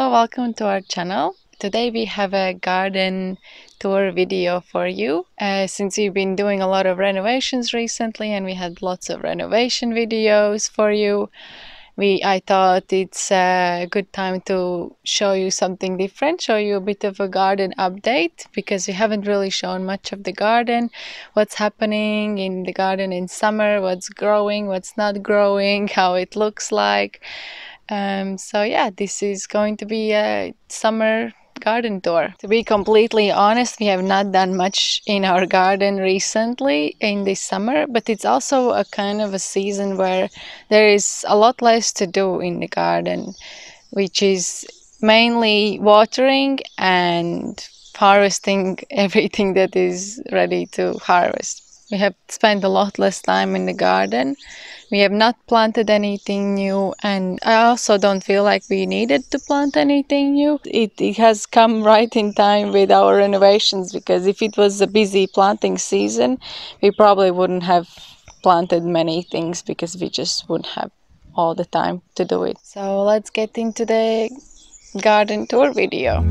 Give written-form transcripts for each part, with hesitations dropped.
Hello, welcome to our channel. Today we have a garden tour video for you. Since we've been doing a lot of renovations recently and we had lots of renovation videos for you, I thought it's a good time to show you something different, show you a bit of a garden update, because we haven't really shown much of the garden, what's happening in the garden in summer, what's growing, what's not growing, how it looks like. So yeah, this is going to be a summer garden tour. To be completely honest, we have not done much in our garden recently in this summer, but it's also a kind of a season where there is a lot less to do in the garden, which is mainly watering and harvesting everything that is ready to harvest. We have spent a lot less time in the garden. We have not planted anything new, and I also don't feel like we needed to plant anything new. It has come right in time with our renovations, because if it was a busy planting season, we probably wouldn't have planted many things because we just wouldn't have all the time to do it. So let's get into the garden tour video.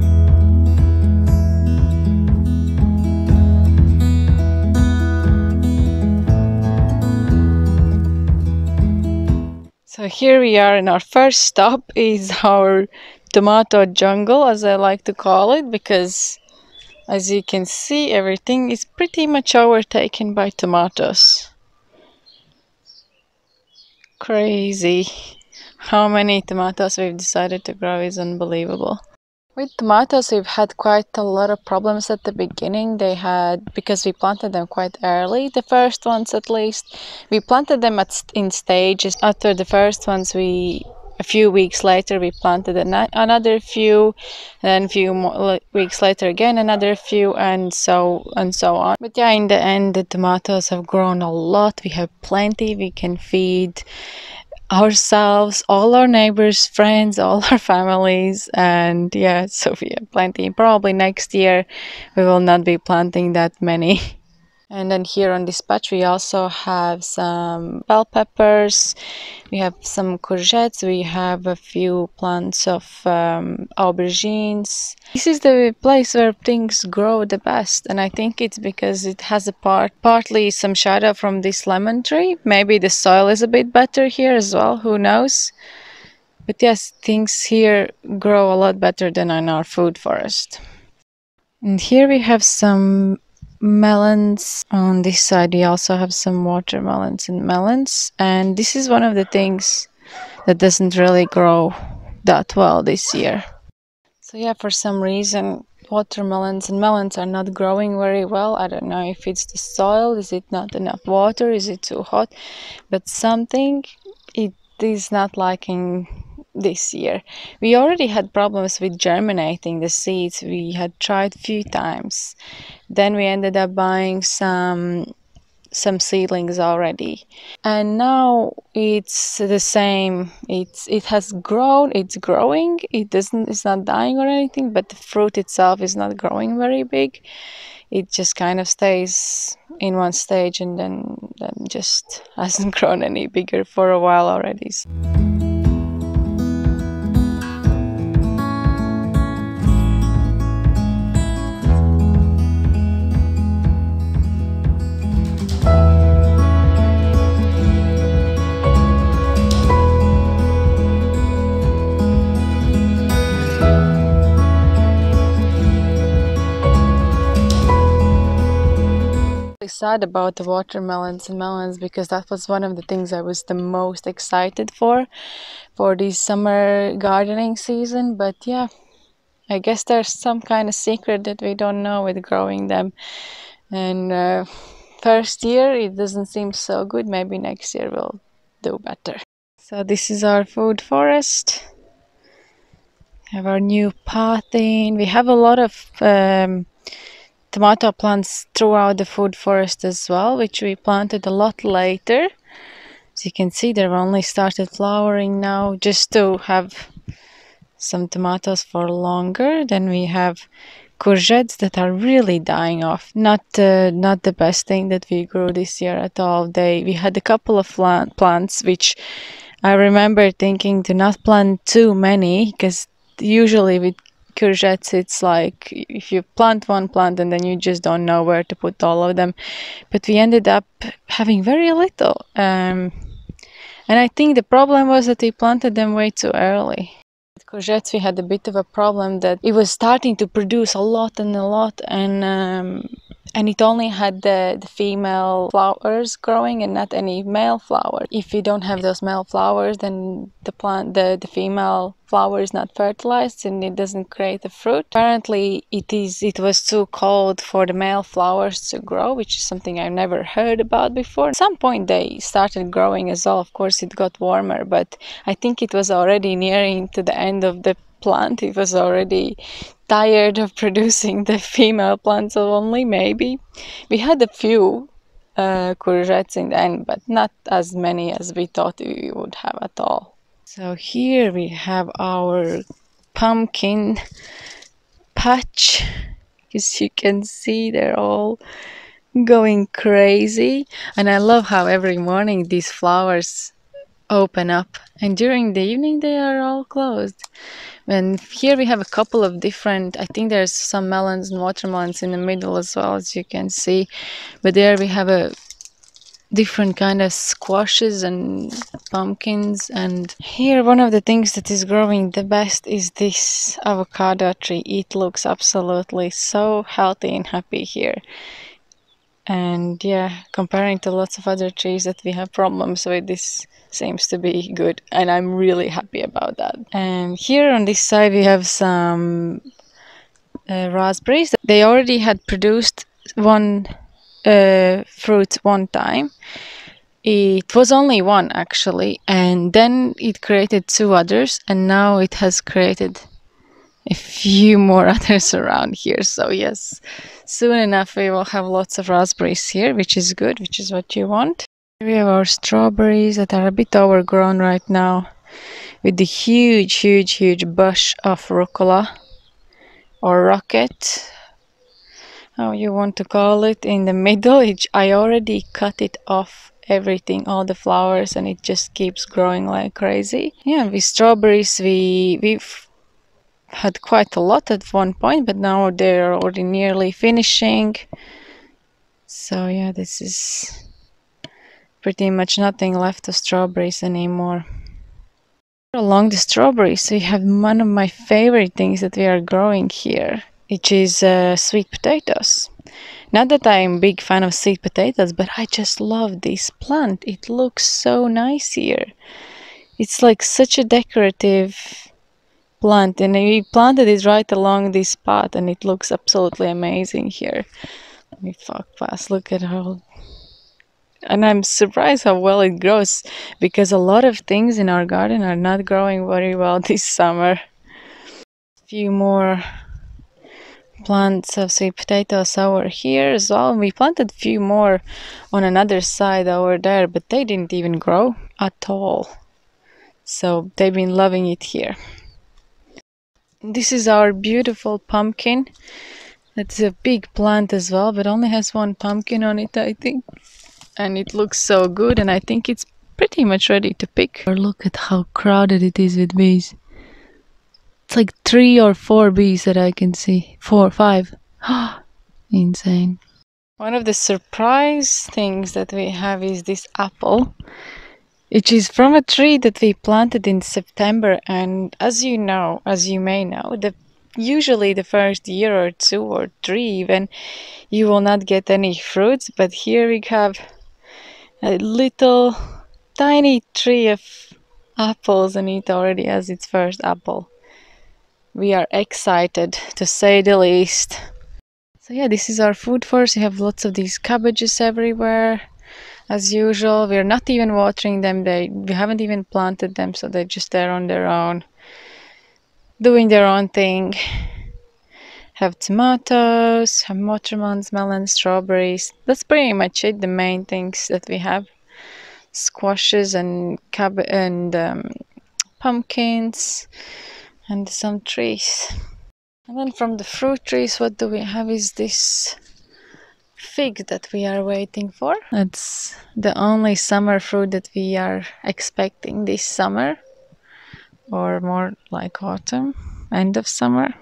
So here we are, and our first stop is our tomato jungle, as I like to call it, because as you can see, everything is pretty much overtaken by tomatoes. Crazy. How many tomatoes we've decided to grow is unbelievable. With tomatoes, we've had quite a lot of problems at the beginning. Because we planted them quite early, the first ones at least. We planted them in stages. After the first ones, a few weeks later, we planted another few, then a few more weeks later again another few, and so on. But yeah, in the end, the tomatoes have grown a lot. We have plenty. We can feed ourselves, all our neighbors, friends, all our families, and yeah, so we have plenty. Probably next year we will not be planting that many. And then here on this patch we also have some bell peppers, we have some courgettes, we have a few plants of aubergines. This is the place where things grow the best, and I think it's because it has partly some shadow from this lemon tree. Maybe the soil is a bit better here as well, who knows. But yes, things here grow a lot better than in our food forest. And here we have some melons. On this side we also have some watermelons and melons, and this is one of the things that doesn't really grow that well this year. So yeah, for some reason watermelons and melons are not growing very well. I don't know if it's the soil, is it not enough water, is it too hot, but something it is not liking this year. We already had problems with germinating the seeds. We had tried a few times. Then we ended up buying some seedlings already, and now it's the same. It has grown, it's growing, it's not dying or anything, but the fruit itself is not growing very big. It just kind of stays in one stage and then just hasn't grown any bigger for a while already. Sad about the watermelons and melons, because that was one of the things I was the most excited for this summer gardening season. But yeah, I guess there's some kind of secret that we don't know with growing them, and first year it doesn't seem so good. Maybe next year we'll do better. So this is our food forest. We have our new path in. We have a lot of tomato plants throughout the food forest as well, which we planted a lot later. As you can see, they've only started flowering now, just to have some tomatoes for longer. Then we have courgettes that are really dying off. Not the best thing that we grew this year at all. We had a couple of plants which I remember thinking to not plant too many, because usually with courgettes, it's like if you plant one plant and then you just don't know where to put all of them. But we ended up having very little. And I think the problem was that we planted them way too early. With courgettes, we had a bit of a problem that it was starting to produce a lot, and it only had the female flowers growing and not any male flower. If you don't have those male flowers, then the female flower is not fertilized and it doesn't create a fruit. Apparently, it was too cold for the male flowers to grow, which is something I've never heard about before. At some point, they started growing as well. Of course, it got warmer, but I think it was already nearing to the end of the plant. It was already tired of producing the female plants only, maybe. We had a few courgettes in the end, but not as many as we thought we would have at all. So here we have our pumpkin patch. As you can see, they're all going crazy. And I love how every morning these flowers open up, and during the evening they are all closed. And here we have a couple of different, I think there's some melons and watermelons in the middle as well, as you can see. But there we have a different kind of squashes and pumpkins. And here one of the things that is growing the best is this avocado tree. It looks absolutely so healthy and happy here. And yeah, comparing to lots of other trees that we have problems with, this seems to be good, and I'm really happy about that. And here on this side we have some raspberries. They already had produced one fruit one time. It was only one actually, and then it created two others, and now it has created a few more others around here. So yes, soon enough we will have lots of raspberries here, which is good, which is what you want. Here we have our strawberries that are a bit overgrown right now, with the huge bush of rucola or rocket, how you want to call it, in the middle. I already cut it off, everything, all the flowers, and it just keeps growing like crazy. Yeah, with strawberries we've had quite a lot at one point, but now they're already nearly finishing. So yeah, this is pretty much nothing left of strawberries anymore. Along the strawberries, we have one of my favorite things that we are growing here, which is sweet potatoes. Not that I'm a big fan of sweet potatoes, but I just love this plant. It looks so nice here. It's like such a decorative plant, and we planted it right along this path, and it looks absolutely amazing here. Let me walk past. Look at how, and I'm surprised how well it grows, because a lot of things in our garden are not growing very well this summer. A few more plants of sweet potatoes over here as well. We planted a few more on another side over there, but they didn't even grow at all. So they've been loving it here. This is our beautiful pumpkin. It's a big plant as well, but only has one pumpkin on it, I think. And it looks so good, and I think it's pretty much ready to pick. Or look at how crowded it is with bees. It's like 3 or 4 bees that I can see. 4, 5. Insane. One of the surprise things that we have is this apple, which is from a tree that we planted in September. And as you may know, usually the first year or 2 or 3 even, you will not get any fruits. But here we have a little tiny tree of apples, and it already has its first apple. We are excited, to say the least. So yeah, this is our food forest. We have lots of these cabbages everywhere. As usual, we're not even watering them. We haven't even planted them, so they're just there on their own, doing their own thing. Have tomatoes, have watermelons, melons, strawberries. That's pretty much it, the main things that we have. Squashes and pumpkins, and some trees. And then from the fruit trees, what do we have is this fig that we are waiting for. That's the only summer fruit that we are expecting this summer, or more like autumn. end of summer.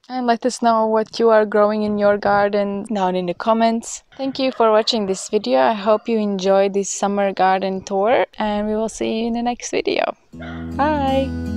And let us know what you are growing in your garden down in the comments. Thank you for watching this video. I hope you enjoyed this summer garden tour, and we will see you in the next video. Bye!